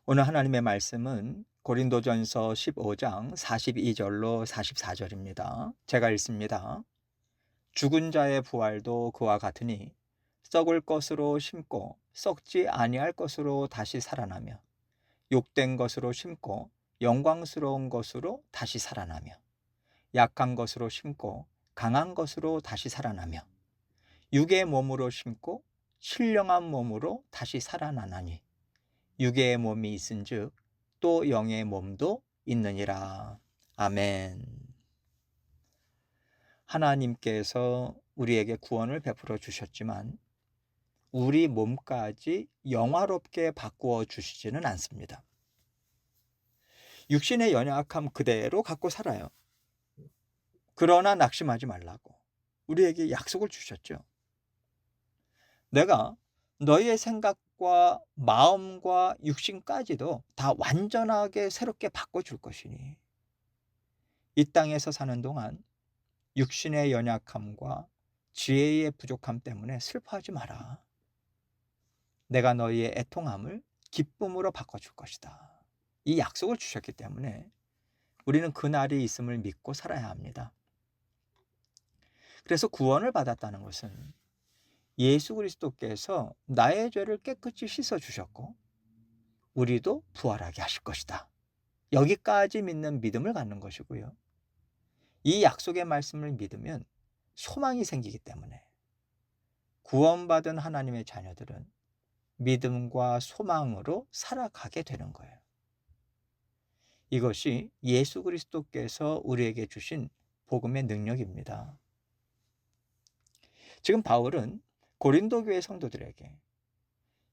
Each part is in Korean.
오늘 하나님의 말씀은 고린도전서 15장 42절로 44절입니다. 제가 읽습니다. 죽은 자의 부활도 그와 같으니 썩을 것으로 심고 썩지 아니할 것으로 다시 살아나며 욕된 것으로 심고 영광스러운 것으로 다시 살아나며 약한 것으로 심고 강한 것으로 다시 살아나며 육의 몸으로 심고 신령한 몸으로 다시 살아나나니 육의 몸이 있은즉 또 영의 몸도 있느니라. 아멘. 하나님께서 우리에게 구원을 베풀어 주셨지만 우리 몸까지 영화롭게 바꾸어 주시지는 않습니다. 육신의 연약함 그대로 갖고 살아요. 그러나 낙심하지 말라고 우리에게 약속을 주셨죠. 내가 너희의 생각과 마음과 육신까지도 다 완전하게 새롭게 바꿔줄 것이니 이 땅에서 사는 동안 육신의 연약함과 지혜의 부족함 때문에 슬퍼하지 마라. 내가 너희의 애통함을 기쁨으로 바꿔줄 것이다. 이 약속을 주셨기 때문에 우리는 그 날이 있음을 믿고 살아야 합니다. 그래서 구원을 받았다는 것은 예수 그리스도께서 나의 죄를 깨끗이 씻어주셨고 우리도 부활하게 하실 것이다. 여기까지 믿는 믿음을 갖는 것이고요. 이 약속의 말씀을 믿으면 소망이 생기기 때문에 구원받은 하나님의 자녀들은 믿음과 소망으로 살아가게 되는 거예요. 이것이 예수 그리스도께서 우리에게 주신 복음의 능력입니다. 지금 바울은 고린도 교회 성도들에게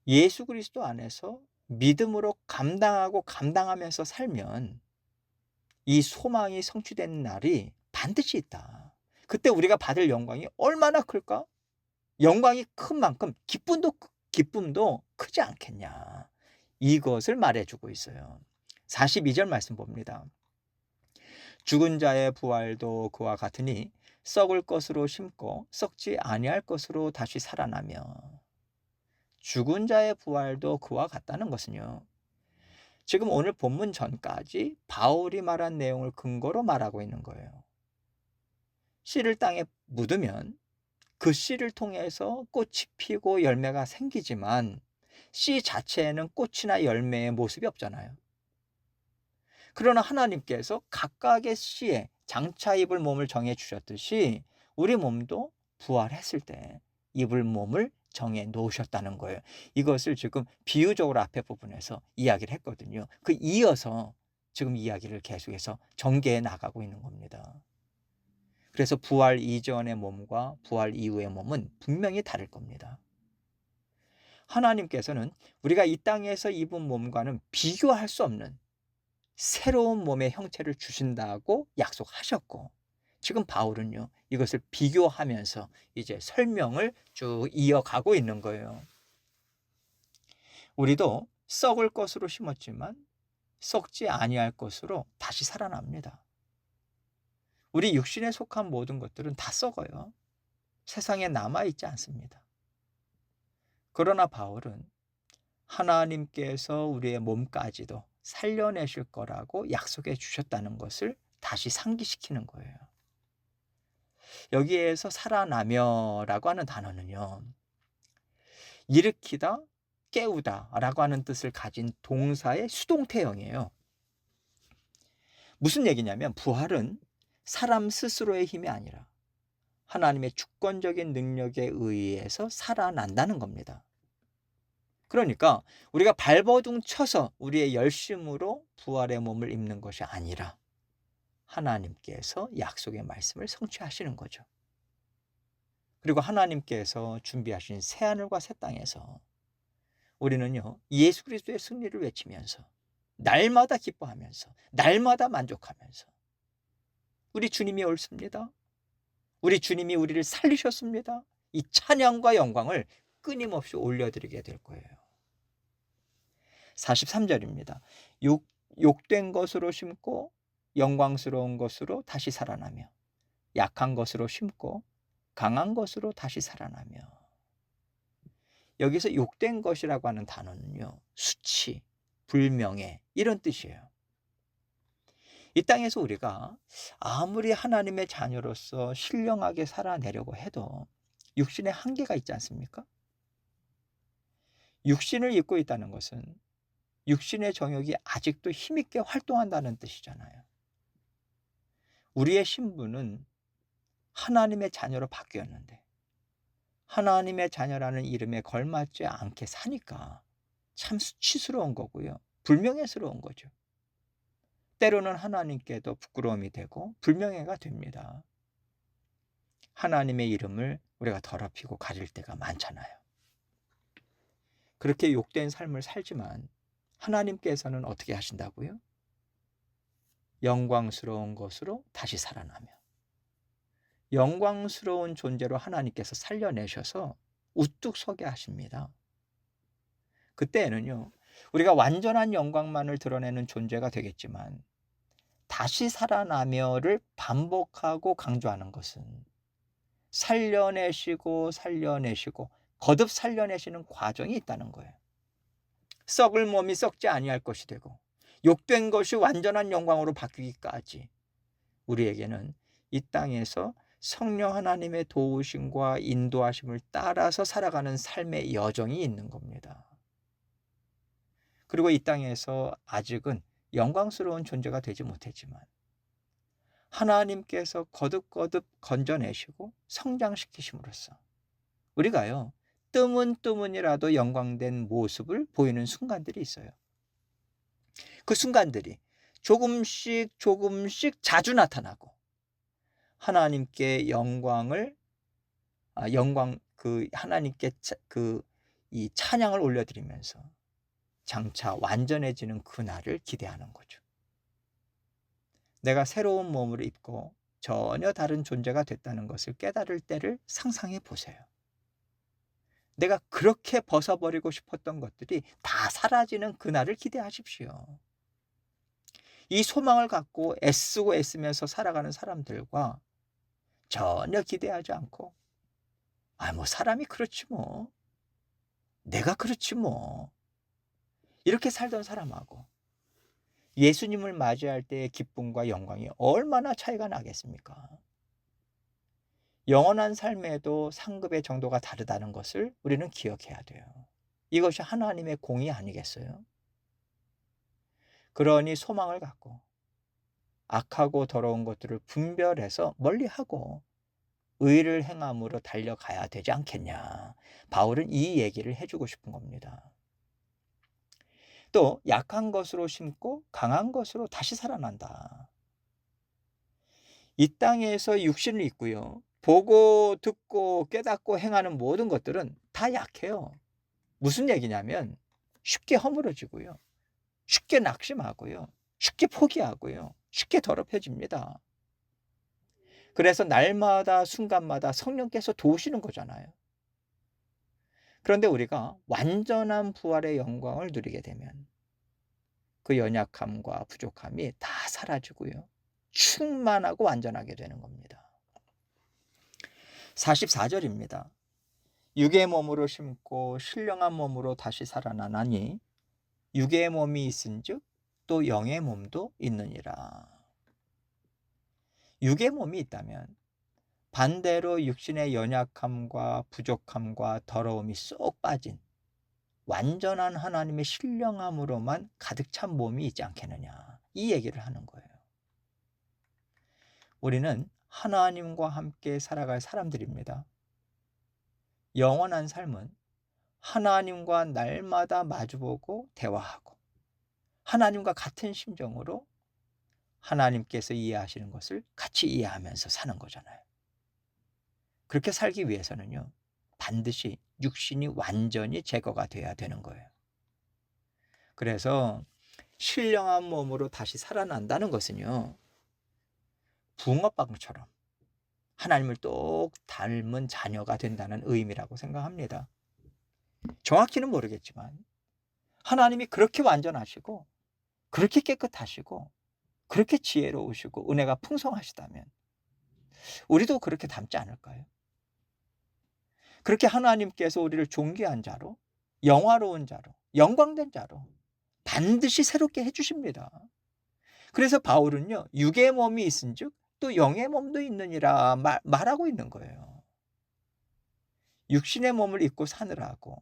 예수 그리스도 안에서 믿음으로 감당하고 감당하면서 살면 이 소망이 성취되는 날이 반드시 있다. 그때 우리가 받을 영광이 얼마나 클까? 영광이 큰 만큼 기쁨도 크지 않겠냐. 이것을 말해주고 있어요. 42절 말씀 봅니다. 죽은 자의 부활도 그와 같으니 썩을 것으로 심고 썩지 아니할 것으로 다시 살아나며. 죽은 자의 부활도 그와 같다는 것은요, 지금 오늘 본문 전까지 바울이 말한 내용을 근거로 말하고 있는 거예요. 씨를 땅에 묻으면 그 씨를 통해서 꽃이 피고 열매가 생기지만 씨 자체에는 꽃이나 열매의 모습이 없잖아요. 그러나 하나님께서 각각의 씨에 장차 입을 몸을 정해 주셨듯이 우리 몸도 부활했을 때 입을 몸을 정해 놓으셨다는 거예요. 이것을 지금 비유적으로 앞에 부분에서 이야기를 했거든요. 그 이어서 지금 이야기를 계속해서 전개해 나가고 있는 겁니다. 그래서 부활 이전의 몸과 부활 이후의 몸은 분명히 다를 겁니다. 하나님께서는 우리가 이 땅에서 입은 몸과는 비교할 수 없는 새로운 몸의 형체를 주신다고 약속하셨고, 지금 바울은요, 이것을 비교하면서 이제 설명을 쭉 이어가고 있는 거예요. 우리도 썩을 것으로 심었지만 썩지 아니할 것으로 다시 살아납니다. 우리 육신에 속한 모든 것들은 다 썩어요. 세상에 남아있지 않습니다. 그러나 바울은 하나님께서 우리의 몸까지도 살려내실 거라고 약속해 주셨다는 것을 다시 상기시키는 거예요. 여기에서 살아나며라고 하는 단어는요, 일으키다, 깨우다라고 하는 뜻을 가진 동사의 수동태형이에요. 무슨 얘기냐면 부활은 사람 스스로의 힘이 아니라 하나님의 주권적인 능력에 의해서 살아난다는 겁니다. 그러니까 우리가 발버둥 쳐서 우리의 열심으로 부활의 몸을 입는 것이 아니라 하나님께서 약속의 말씀을 성취하시는 거죠. 그리고 하나님께서 준비하신 새하늘과 새 땅에서 우리는요, 예수 그리스도의 승리를 외치면서 날마다 기뻐하면서 날마다 만족하면서 우리 주님이 옳습니다. 우리 주님이 우리를 살리셨습니다. 이 찬양과 영광을 끊임없이 올려드리게 될 거예요. 43절입니다. 욕된 것으로 심고 영광스러운 것으로 다시 살아나며 약한 것으로 심고 강한 것으로 다시 살아나며. 여기서 욕된 것이라고 하는 단어는요, 수치, 불명예 이런 뜻이에요. 이 땅에서 우리가 아무리 하나님의 자녀로서 신령하게 살아내려고 해도 육신의 한계가 있지 않습니까? 육신을 입고 있다는 것은 육신의 정욕이 아직도 힘있게 활동한다는 뜻이잖아요. 우리의 신분은 하나님의 자녀로 바뀌었는데 하나님의 자녀라는 이름에 걸맞지 않게 사니까 참 수치스러운 거고요. 불명예스러운 거죠. 때로는 하나님께도 부끄러움이 되고 불명예가 됩니다. 하나님의 이름을 우리가 더럽히고 가릴 때가 많잖아요. 그렇게 욕된 삶을 살지만 하나님께서는 어떻게 하신다고요? 영광스러운 것으로 다시 살아나며 영광스러운 존재로 하나님께서 살려내셔서 우뚝 서게 하십니다. 그때에는요, 우리가 완전한 영광만을 드러내는 존재가 되겠지만 다시 살아나며를 반복하고 강조하는 것은 살려내시고 거듭 살려내시는 과정이 있다는 거예요. 썩을 몸이 썩지 아니할 것이 되고 욕된 것이 완전한 영광으로 바뀌기까지 우리에게는 이 땅에서 성령 하나님의 도우심과 인도하심을 따라서 살아가는 삶의 여정이 있는 겁니다. 그리고 이 땅에서 아직은 영광스러운 존재가 되지 못했지만 하나님께서 거듭거듭 건져내시고 성장시키심으로써 우리가요, 뜨문뜨문이라도 영광된 모습을 보이는 순간들이 있어요. 그 순간들이 조금씩 자주 나타나고 하나님께 하나님께 이 찬양을 올려드리면서 장차 완전해지는 그날을 기대하는 거죠. 내가 새로운 몸을 입고 전혀 다른 존재가 됐다는 것을 깨달을 때를 상상해 보세요. 내가 그렇게 벗어버리고 싶었던 것들이 다 사라지는 그날을 기대하십시오. 이 소망을 갖고 애쓰면서 살아가는 사람들과 전혀 기대하지 않고 사람이 그렇지 뭐. 내가 그렇지 뭐. 이렇게 살던 사람하고 예수님을 맞이할 때의 기쁨과 영광이 얼마나 차이가 나겠습니까? 영원한 삶에도 상급의 정도가 다르다는 것을 우리는 기억해야 돼요. 이것이 하나님의 공의 아니겠어요? 그러니 소망을 갖고 악하고 더러운 것들을 분별해서 멀리하고 의를 행함으로 달려가야 되지 않겠냐. 바울은 이 얘기를 해주고 싶은 겁니다. 또 약한 것으로 심고 강한 것으로 다시 살아난다. 이 땅에서 육신을 입고요, 보고 듣고 깨닫고 행하는 모든 것들은 다 약해요. 무슨 얘기냐면 쉽게 허물어지고요, 쉽게 낙심하고요, 쉽게 포기하고요, 쉽게 더럽혀집니다. 그래서 날마다 순간마다 성령께서 도우시는 거잖아요. 그런데 우리가 완전한 부활의 영광을 누리게 되면 그 연약함과 부족함이 다 사라지고요, 충만하고 완전하게 되는 겁니다. 44절입니다. 육의 몸으로 심고 신령한 몸으로 다시 살아나나니 육의 몸이 있은즉 또 영의 몸도 있느니라. 육의 몸이 있다면 반대로 육신의 연약함과 부족함과 더러움이 쏙 빠진 완전한 하나님의 신령함으로만 가득 찬 몸이 있지 않겠느냐, 이 얘기를 하는 거예요. 우리는 하나님과 함께 살아갈 사람들입니다. 영원한 삶은 하나님과 날마다 마주보고 대화하고 하나님과 같은 심정으로 하나님께서 이해하시는 것을 같이 이해하면서 사는 거잖아요. 그렇게 살기 위해서는요, 반드시 육신이 완전히 제거가 돼야 되는 거예요. 그래서 신령한 몸으로 다시 살아난다는 것은요, 붕어빵처럼 하나님을 똑 닮은 자녀가 된다는 의미라고 생각합니다. 정확히는 모르겠지만 하나님이 그렇게 완전하시고 그렇게 깨끗하시고 그렇게 지혜로우시고 은혜가 풍성하시다면 우리도 그렇게 닮지 않을까요? 그렇게 하나님께서 우리를 존귀한 자로, 영화로운 자로, 영광된 자로, 반드시 새롭게 해 주십니다. 그래서 바울은요. 육의 몸이 있은즉 또 영의 몸도 있느니라 말하고 있는 거예요. 육신의 몸을 입고 사느라고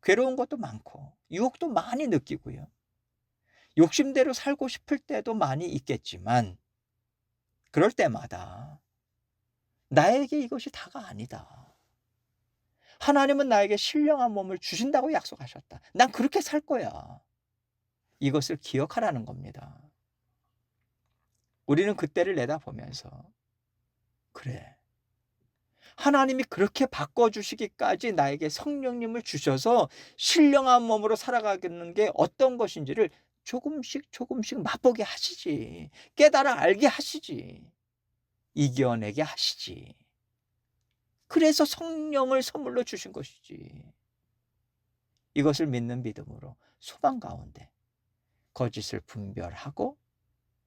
괴로운 것도 많고 유혹도 많이 느끼고요. 욕심대로 살고 싶을 때도 많이 있겠지만 그럴 때마다 나에게 이것이 다가 아니다. 하나님은 나에게 신령한 몸을 주신다고 약속하셨다. 난 그렇게 살 거야. 이것을 기억하라는 겁니다. 우리는 그때를 내다보면서 그래. 하나님이 그렇게 바꿔주시기까지 나에게 성령님을 주셔서 신령한 몸으로 살아가는 게 어떤 것인지를 조금씩 조금씩 맛보게 하시지. 깨달아 알게 하시지. 이겨내게 하시지. 그래서 성령을 선물로 주신 것이지. 이것을 믿는 믿음으로 소망 가운데 거짓을 분별하고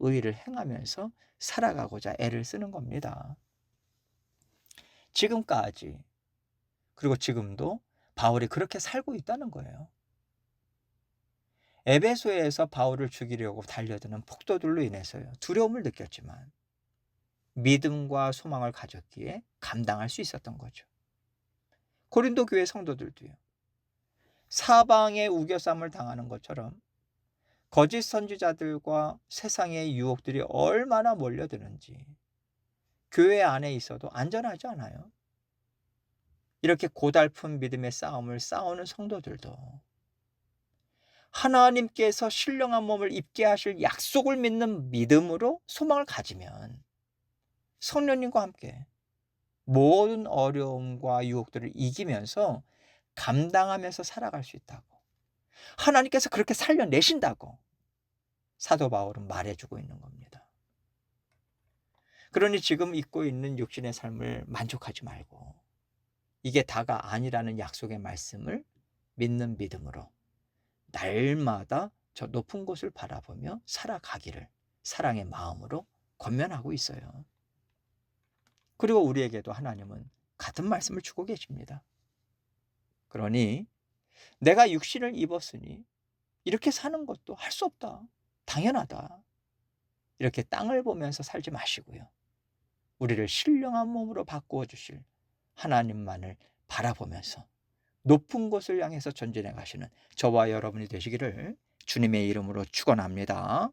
의를 행하면서 살아가고자 애를 쓰는 겁니다. 지금까지 그리고 지금도 바울이 그렇게 살고 있다는 거예요. 에베소에서 바울을 죽이려고 달려드는 폭도들로 인해서요. 두려움을 느꼈지만 믿음과 소망을 가졌기에 감당할 수 있었던 거죠. 고린도 교회 성도들도요. 사방에 우겨쌈을 당하는 것처럼 거짓 선지자들과 세상의 유혹들이 얼마나 몰려드는지 교회 안에 있어도 안전하지 않아요. 이렇게 고달픈 믿음의 싸움을 싸우는 성도들도 하나님께서 신령한 몸을 입게 하실 약속을 믿는 믿음으로 소망을 가지면 성령님과 함께 모든 어려움과 유혹들을 이기면서 감당하면서 살아갈 수 있다고, 하나님께서 그렇게 살려내신다고 사도 바울은 말해주고 있는 겁니다. 그러니 지금 잊고 있는 육신의 삶을 만족하지 말고 이게 다가 아니라는 약속의 말씀을 믿는 믿음으로 날마다 저 높은 곳을 바라보며 살아가기를 사랑의 마음으로 권면하고 있어요. 그리고 우리에게도 하나님은 같은 말씀을 주고 계십니다. 그러니 내가 육신을 입었으니 이렇게 사는 것도 할 수 없다. 당연하다. 이렇게 땅을 보면서 살지 마시고요. 우리를 신령한 몸으로 바꾸어 주실 하나님만을 바라보면서 높은 곳을 향해서 전진해 가시는 저와 여러분이 되시기를 주님의 이름으로 축원합니다.